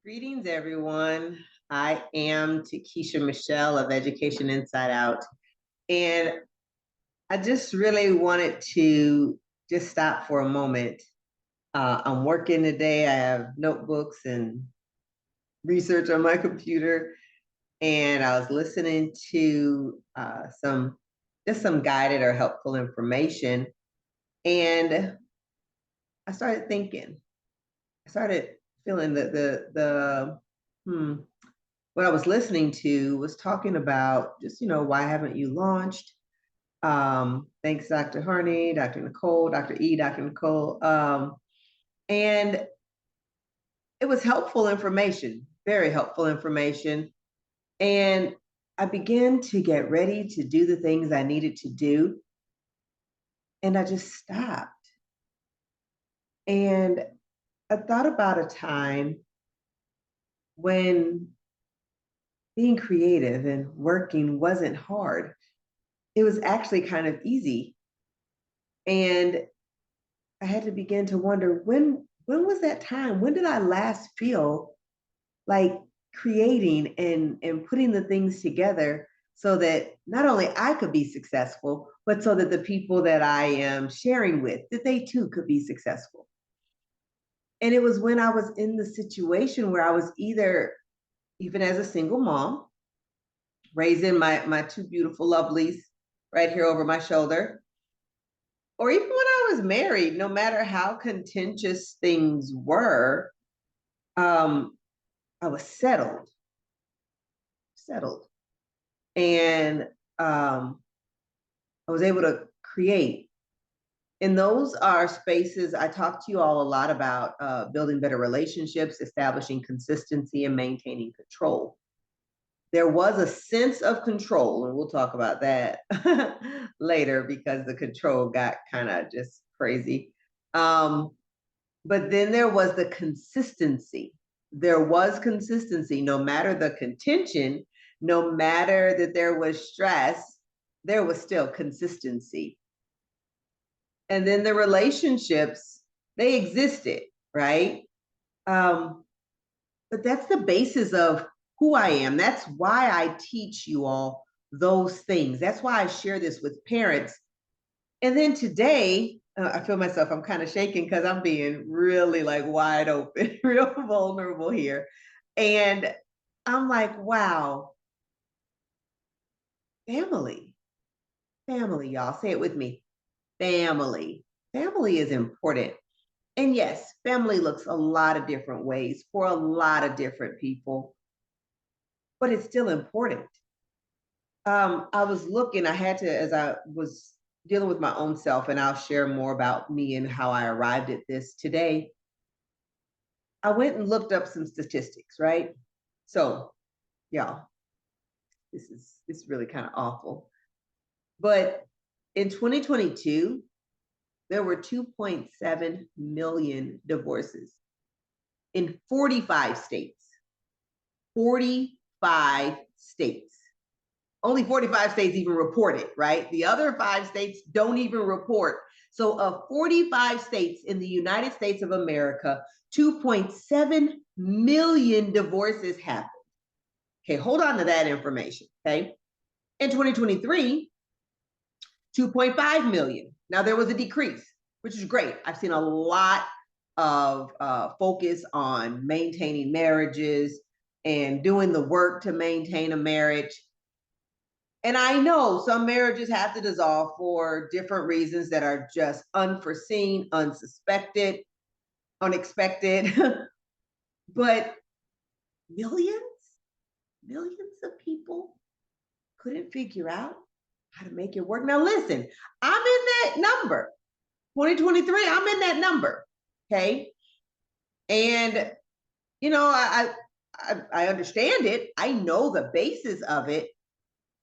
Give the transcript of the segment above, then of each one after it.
Greetings, everyone. I am Takesha Michelle of Education Inside Out, and I just really wanted to just stop for a moment. I'm working today. I have notebooks and research on my computer, and I was listening to some guided or helpful information, and I started thinking. I started feeling the what I was listening to was talking about just, why haven't you launched? Thanks, Dr. Harney, Dr. Nicole, Dr. E, Dr. Nicole. And it was helpful information, very helpful information. And I began to get ready to do the things I needed to do. And I just stopped. And I thought about a time when being creative and working wasn't hard. It was actually kind of easy. And I had to begin to wonder when was that time? When did I last feel like creating and putting the things together so that not only I could be successful, but so that the people that I am sharing with, that they too could be successful. And it was when I was in the situation where I was either, even as a single mom, raising my two beautiful lovelies right here over my shoulder, or even when I was married, no matter how contentious things were, um, I was settled, and I was able to create. And those are spaces I talk to you all a lot about building better relationships, establishing consistency, and maintaining control. There was a sense of control, and we'll talk about that later because the control got kind of just crazy. Um, but then there was the consistency. There was consistency, no matter the contention, no matter that there was stress, there was still consistency. And then the relationships, they existed, right? Um, but that's the basis of who I am. That's why I teach you all those things. That's why I share this with parents. And then today, I feel myself, I'm kind of shaking because I'm being really like wide open, real vulnerable here. And I'm like, wow, family, family, y'all. Say it with me. Family. Family is important. And yes, family looks a lot of different ways for a lot of different people, but it's still important. I was looking, I had to, as I was dealing with my own self, and I'll share more about me and how I arrived at this today. I went and looked up some statistics, right? So, y'all, this is really kind of awful. But in 2022, there were 2.7 million divorces in 45 states. 45 states. Only 45 states even report it, right? The other 5 states don't even report. So of 45 states in the United States of America, 2.7 million divorces happened. Okay, hold on to that information, okay? In 2023, 2.5 million. Now there was a decrease, which is great. I've seen a lot of focus on maintaining marriages and doing the work to maintain a marriage. And I know some marriages have to dissolve for different reasons that are just unforeseen, unsuspected, unexpected. But millions, millions of people couldn't figure out how to make it work. Now, listen, I'm in that number. 2023, I'm in that number. Okay. And, I understand it. I know the basis of it.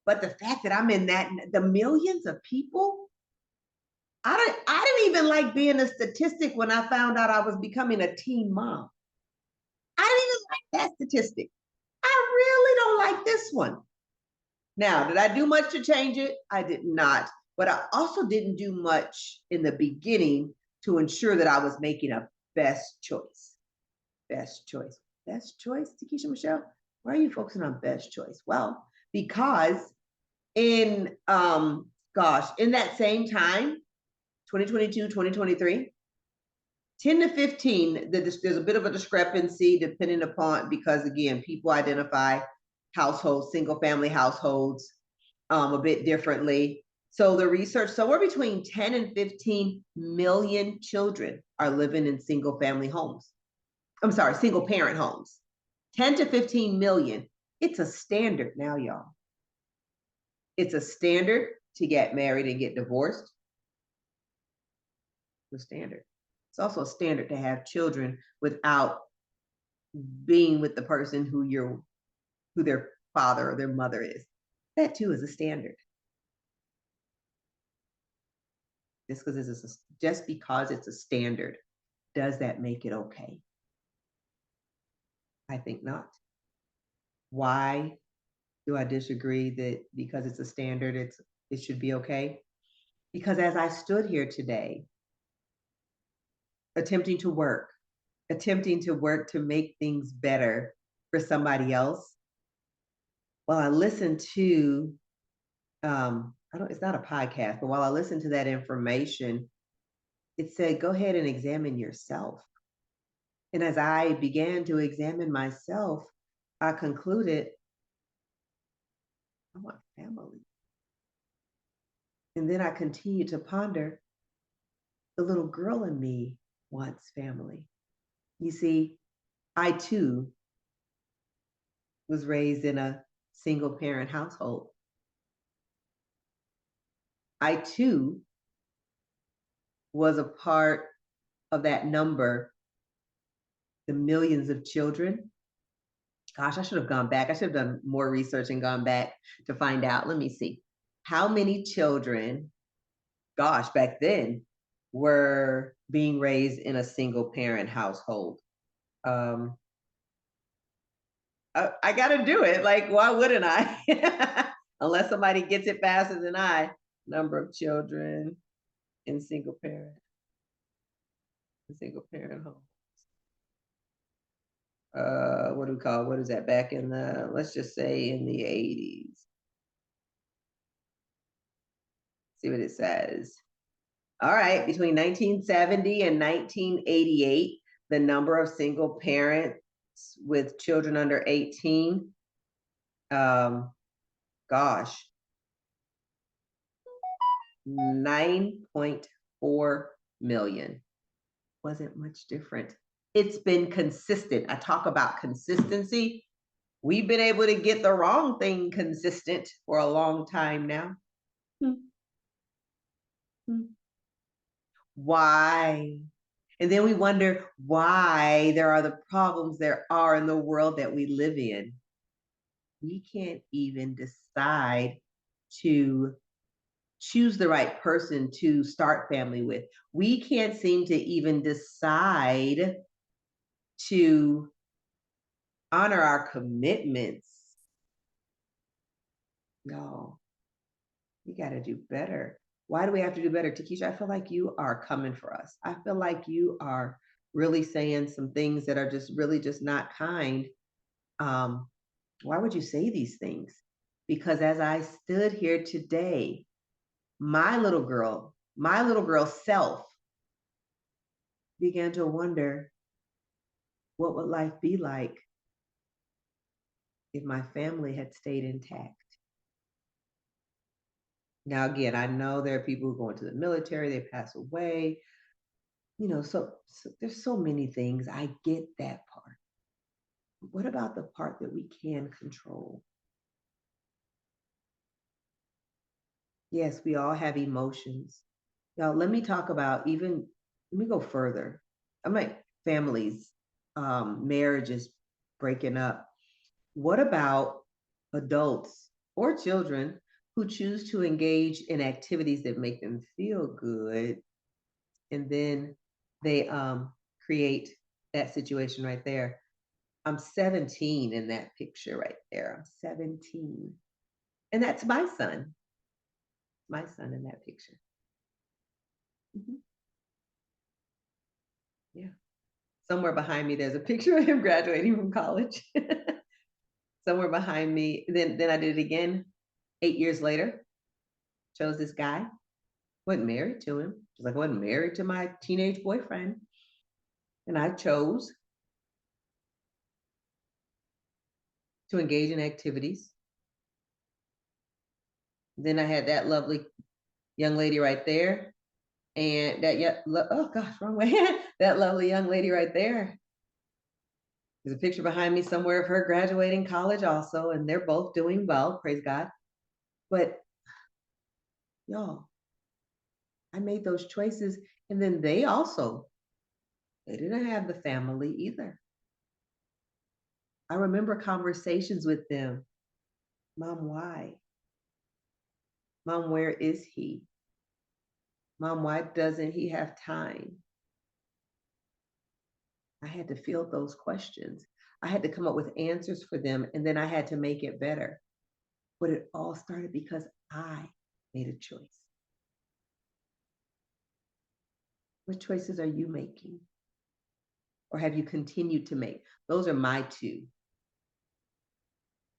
But the fact that I'm in the millions of people, I didn't even like being a statistic when I found out I was becoming a teen mom. I didn't even like that statistic. I really don't like this one. Now, did I do much to change it? I did not. But I also didn't do much in the beginning to ensure that I was making a best choice. Best choice. best choice, Takesha Michelle? Why are you focusing on best choice? Well, because in in that same time, 2022, 2023, 10 to 15, there's a bit of a discrepancy depending upon, because again, people identify households, single family households, a bit differently. So the research, somewhere between 10 and 15 million children are living in single family homes. I'm sorry, single parent homes. 10 to 15 million. It's a standard now, y'all. It's a standard to get married and get divorced. The standard. It's also a standard to have children without being with the person who their father or their mother is. That too is a standard. Just because it's a standard, does that make it okay? I think not. Why do I disagree that because it's a standard, it should be okay? Because as I stood here today, attempting to work to make things better for somebody else, while I listened to, it's not a podcast, but while I listened to that information, it said, go ahead and examine yourself. And as I began to examine myself, I concluded, I want family. And then I continued to ponder, the little girl in me wants family. You see, I too was raised in a single parent household. I too was a part of that number, the millions of children. Gosh, I should have gone back. I should have done more research and gone back to find out. Let me see. How many children, gosh, back then were being raised in a single parent household? I got to do it. Like, why wouldn't I? Unless somebody gets it faster than I. Number of children in single parent home. What do we call, what is that, back in the, let's just say in the 80s. See what it says. All right, between 1970 and 1988, the number of single parents with children under 18, gosh, 9.4 million. Wasn't much different. It's been consistent. I talk about consistency. We've been able to get the wrong thing consistent for a long time now. Why? And then we wonder why there are the problems there are in the world that we live in. We can't even decide to choose the right person to start family with. We can't seem to even decide to honor our commitments. No, we got to do better. Why do we have to do better? Takesha, I feel like you are coming for us. I feel like you are really saying some things that are just really just not kind. Why would you say these things? Because as I stood here today, my little girl self began to wonder, what would life be like if my family had stayed intact? Now, again, I know there are people who go into the military, they pass away, so there's so many things. I get that part. What about the part that we can control? Yes, we all have emotions. Now, let me go further. I'm like families, marriages breaking up. What about adults or children who choose to engage in activities that make them feel good, and then they create that situation right there? I'm 17 in that picture right there. I'm 17. And that's my son. My son in that picture. Mm-hmm. Yeah. somewhere behind me, there's a picture of him graduating from college. Somewhere behind me. Then I did it again 8 years later. Chose this guy. Wasn't married to him. Just like I wasn't married to my teenage boyfriend. And I chose to engage in activities. Then I had that lovely young lady right there. And oh gosh, wrong way. That lovely young lady right there. There's a picture behind me somewhere of her graduating college also, and they're both doing well, praise God. But y'all, I made those choices, and then they didn't have the family either. I remember conversations with them. Mom, why? Mom, where is he? Mom, why doesn't he have time? I had to field those questions. I had to come up with answers for them, and then I had to make it better. But it all started because I made a choice. What choices are you making? Or have you continued to make? Those are my two.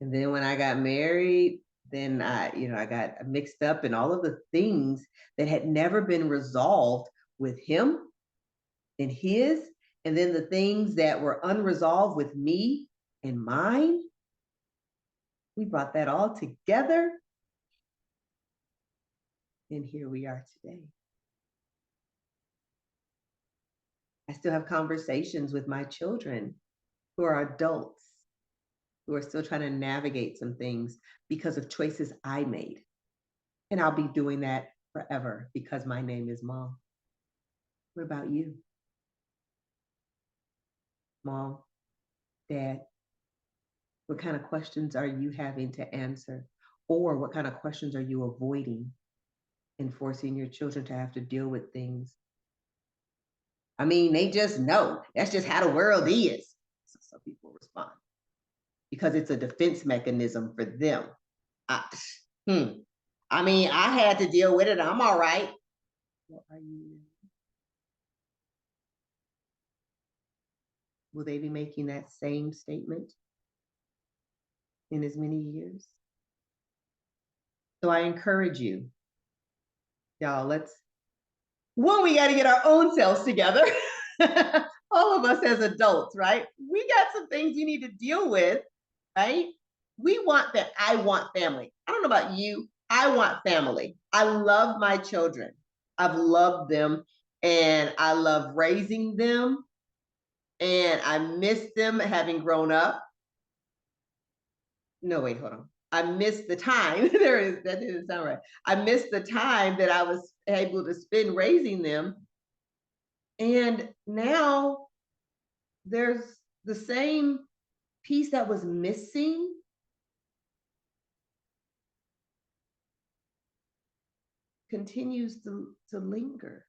And then when I got married, then I got mixed up in all of the things that had never been resolved with him and his, and then the things that were unresolved with me and mine. We brought that all together. And here we are today. I still have conversations with my children who are adults, who are still trying to navigate some things because of choices I made. And I'll be doing that forever because my name is Mom. What about you? Mom, Dad, what kind of questions are you having to answer? Or what kind of questions are you avoiding and forcing your children to have to deal with things? I mean, they just know. That's just how the world is. So some people respond because it's a defense mechanism for them. I mean, I had to deal with it. I'm all right. What are you? Will they be making that same statement in as many years? So I encourage you, y'all, we got to get our own selves together. All of us as adults, right? We got some things we need to deal with, right? We want that. I want family. I don't know about you. I want family. I love my children. I've loved them and I love raising them. And I miss them having grown up. No, wait, hold on. I missed the time. That didn't sound right. I missed the time that I was able to spend raising them. And now there's the same piece that was missing continues to linger.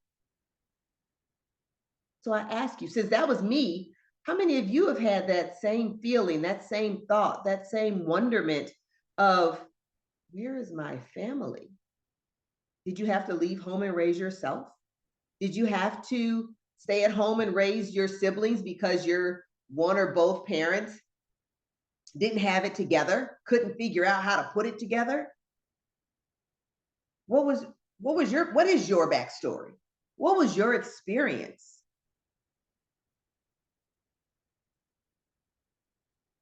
So I ask you, since that was me, how many of you have had that same feeling, that same thought, that same wonderment of, where is my family? Did you have to leave home and raise yourself? Did you have to stay at home and raise your siblings because your one or both parents didn't have it together, couldn't figure out how to put it together? What is your backstory? What was your experience?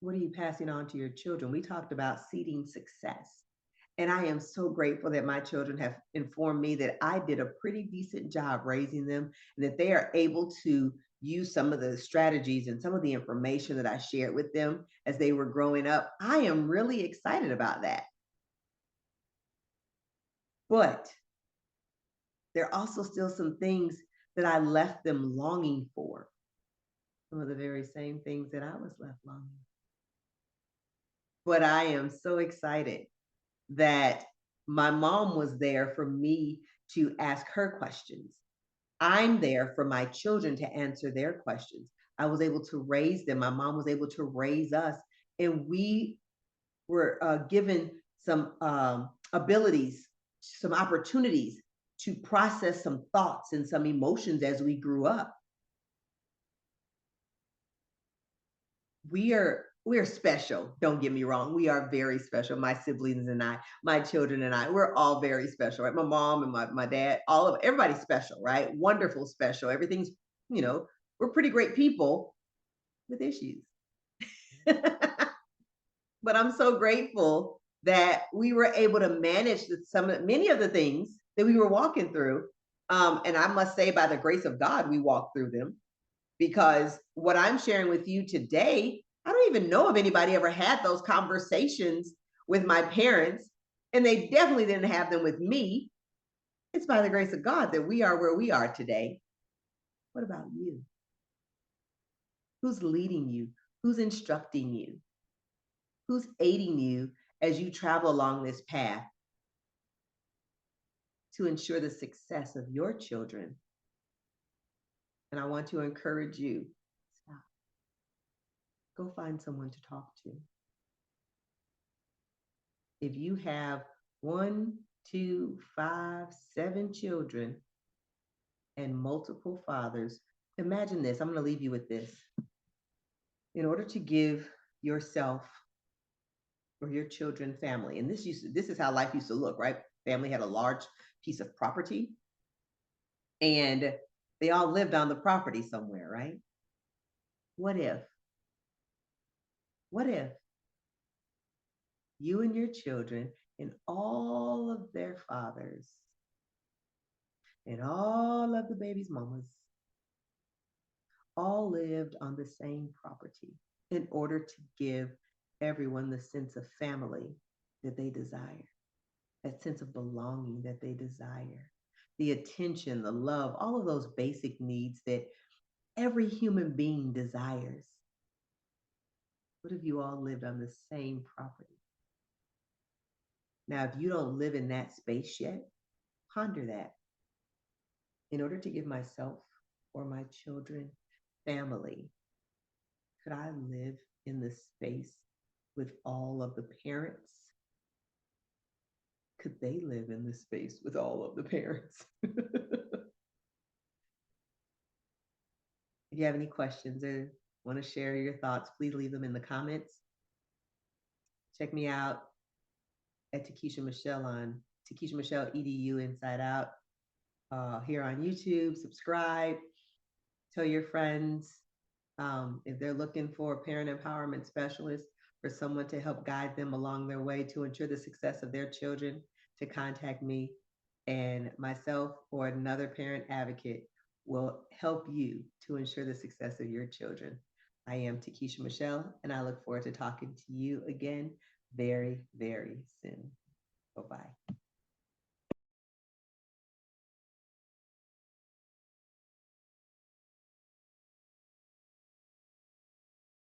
What are you passing on to your children? We talked about seeding success. And I am so grateful that my children have informed me that I did a pretty decent job raising them and that they are able to use some of the strategies and some of the information that I shared with them as they were growing up. I am really excited about that. But there are also still some things that I left them longing for. Some of the very same things that I was left longing. But I am so excited that my mom was there for me to ask her questions. I'm there for my children to answer their questions. I was able to raise them. My mom was able to raise us. And we were given some abilities, some opportunities to process some thoughts and some emotions as we grew up. we're special. Don't get me wrong. We are very special. My siblings and I, my children and I, we're all very special, right? My mom and my dad, all of everybody's special, right? Wonderful, special. Everything's, we're pretty great people with issues. But I'm so grateful that we were able to manage many of the things that we were walking through. And I must say, by the grace of God, we walked through them, because what I'm sharing with you today, I don't even know if anybody ever had those conversations with my parents, and they definitely didn't have them with me. It's by the grace of God that we are where we are today. What about you? Who's leading you? Who's instructing you? Who's aiding you as you travel along this path to ensure the success of your children? And I want to encourage you, stop. Go find someone to talk to. If you have 1, 2, 5, 7 children and multiple fathers, imagine this. I'm going to leave you with this. In order to give yourself or your children family, and this is how life used to look, right? Family had a large piece of property, and they all lived on the property somewhere, right? What if you and your children and all of their fathers and all of the baby's mamas all lived on the same property in order to give everyone the sense of family that they desire, that sense of belonging that they desire, the attention, the love, all of those basic needs that every human being desires? What if you all lived on the same property? Now, if you don't live in that space yet, ponder that. In order to give myself or my children family, could I live in the space with all of the parents? Could they live in the space with all of the parents? If you have any questions or want to share your thoughts, please leave them in the comments. Check me out at Takesha Michelle on Takesha Michelle EDU Inside Out here on YouTube. Subscribe, tell your friends if they're looking for a parent empowerment specialist, for someone to help guide them along their way to ensure the success of their children, to contact me, and myself or another parent advocate will help you to ensure the success of your children. I am Takesha Michelle, and I look forward to talking to you again very, very soon. Bye-bye.